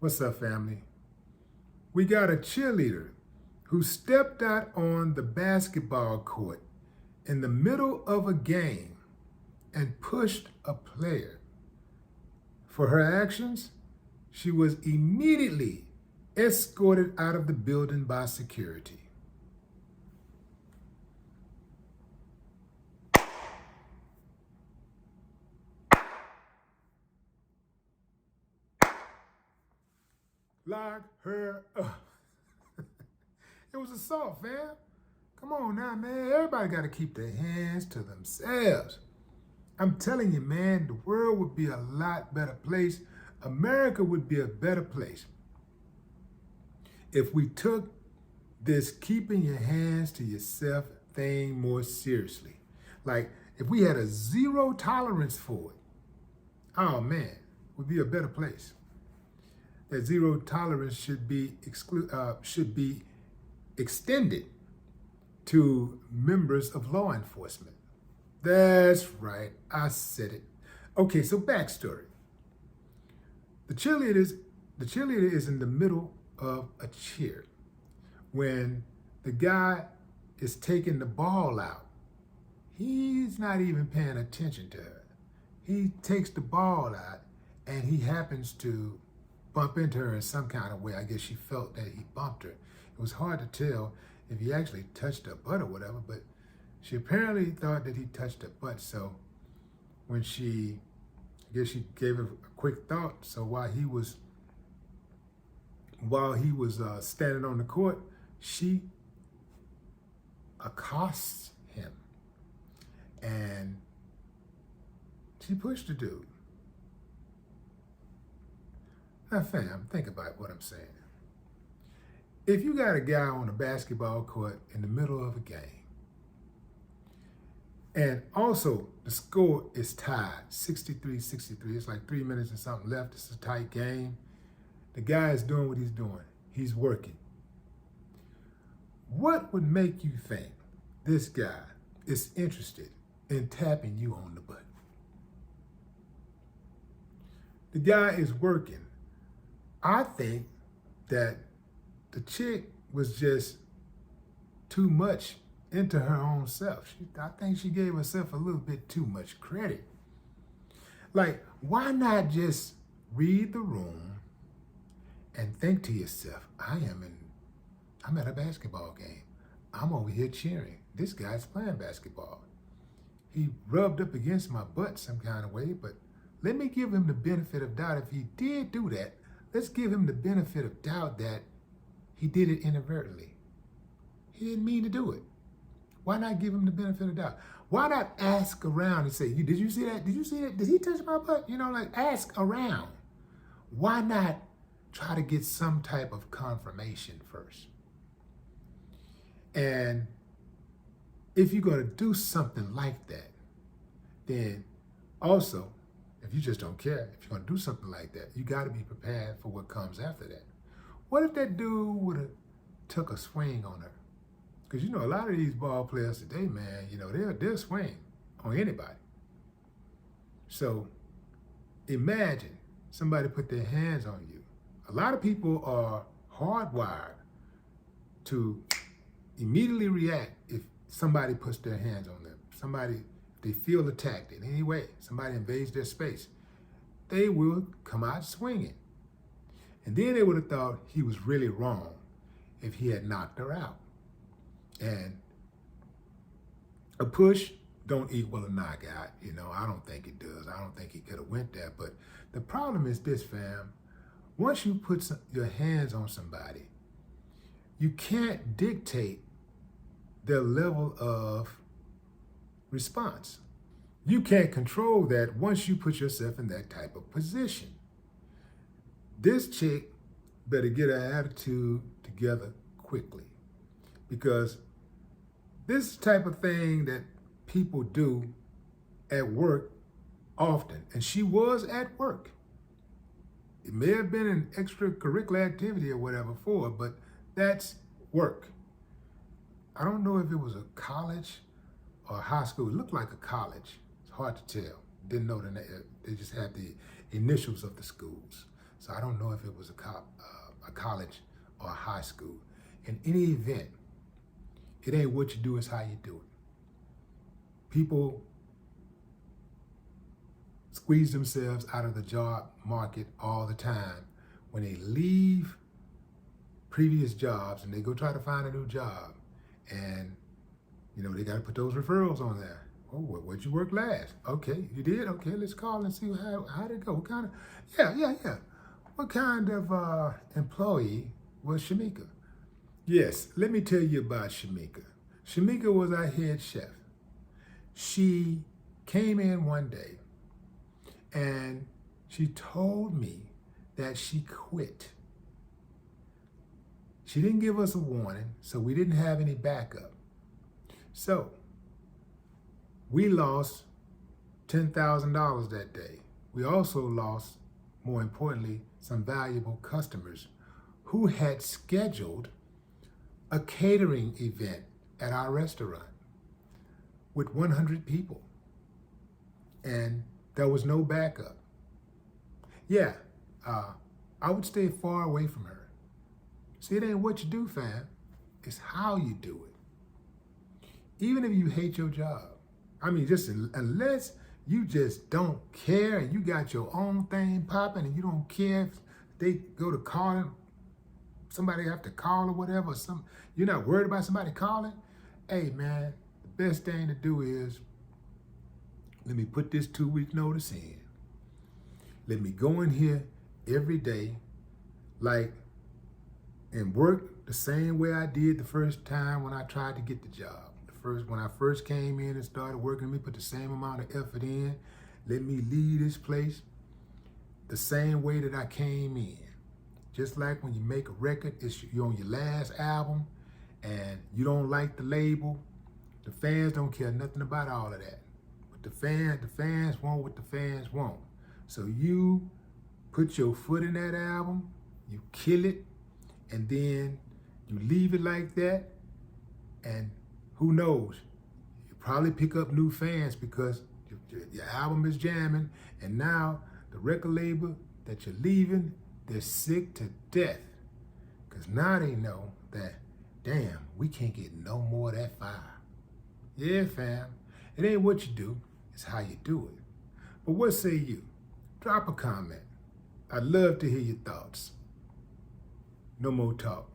What's up, family? We got a cheerleader who stepped out on the basketball court in the middle of a game and pushed a player. For her actions, she was immediately escorted out of the building by security. Lock her up. It was assault, fam. Come on now, man. Everybody got to keep their hands to themselves. I'm telling you, man, the world would be a lot better place. America would be a better place if we took this keeping your hands to yourself thing more seriously. Like, if we had a zero tolerance for it, oh man, it would be a better place. That zero tolerance should be extended to members of law enforcement. That's right, I said it. Okay, so backstory. The cheerleader is in the middle of a cheer when the guy is taking the ball out. He's not even paying attention to her. He takes the ball out and he happens to bump into her in some kind of way. I guess she felt that he bumped her. It was hard to tell if he actually touched her butt or whatever, but she apparently thought that he touched her butt. So when I guess she gave it a quick thought. So while he was standing on the court, she accosts him and she pushed the dude. Now, fam, think about what I'm saying. If you got a guy on a basketball court in the middle of a game, and also the score is tied, 63-63, it's like 3 minutes and something left, it's a tight game, the guy is doing what he's doing, he's working. What would make you think this guy is interested in tapping you on the butt? The guy is working. I think that the chick was just too much into her own self. I think she gave herself a little bit too much credit. Like, why not just read the room and think to yourself, I'm at a basketball game. I'm over here cheering. This guy's playing basketball. He rubbed up against my butt some kind of way, but let me give him the benefit of doubt. If he did do that, let's give him the benefit of doubt that he did it inadvertently. He didn't mean to do it. Why not give him the benefit of doubt? Why not ask around and say, did you see that? Did you see that? Did he touch my butt? Like ask around. Why not try to get some type of confirmation first? And if you're going to do something like that, then also, if you just don't care, if you're going to do something like that, you got to be prepared for what comes after that. What if that dude would have took a swing on her? Because, a lot of these ball players today, man, they'll swing on anybody. So imagine somebody put their hands on you. A lot of people are hardwired to immediately react if somebody puts their hands on them. They feel attacked in any way, somebody invades their space, they will come out swinging. And then they would have thought he was really wrong if he had knocked her out. And a push don't equal a knockout. I don't think it does. I don't think he could have went there. But the problem is this, fam. Once you put your hands on somebody, you can't dictate their level of response. You can't control that once you put yourself in that type of position. This chick better get her attitude together quickly, because this type of thing that people do at work often, and she was at work. It may have been an extracurricular activity or whatever for her, but that's work. I don't know if it was a college or a high school. It looked like a college. It's hard to tell. Didn't know the name. They just had the initials of the schools. So I don't know if it was a college or a high school. In any event, it ain't what you do, it's how you do it. People squeeze themselves out of the job market all the time when they leave previous jobs and they go try to find a new job. And, they got to put those referrals on there. Oh, where'd you work last? Okay, you did? Okay, let's call and see how'd it go. What kind of, yeah. What kind of employee was Shamika? Yes, let me tell you about Shamika. Shamika was our head chef. She came in one day and she told me that she quit. She didn't give us a warning, so we didn't have any backup. So we lost $10,000 that day. We also lost, more importantly, some valuable customers who had scheduled a catering event at our restaurant with 100 people. And there was no backup. Yeah, I would stay far away from her. See, it ain't what you do, fam. It's how you do it. Even if you hate your job. I mean, just unless you just don't care and you got your own thing popping and you don't care if they go to calling, somebody have to call or whatever, you're not worried about somebody calling. Hey, man, the best thing to do is, let me put this 2-week notice in. Let me go in here every day, and work the same way I did the first time when I tried to get the job. When I first came in and started working, let me put the same amount of effort in. Let me leave this place the same way that I came in. Just like when you make a record, you're on your last album and you don't like the label, the fans don't care nothing about all of that. But the fans want what the fans want. So you put your foot in that album, you kill it, and then you leave it like that, and who knows? You probably pick up new fans because your album is jamming, and now the record label that you're leaving, they're sick to death. Because now they know that, damn, we can't get no more of that fire. Yeah, fam, it ain't what you do, it's how you do it. But what say you? Drop a comment. I'd love to hear your thoughts. No more talk.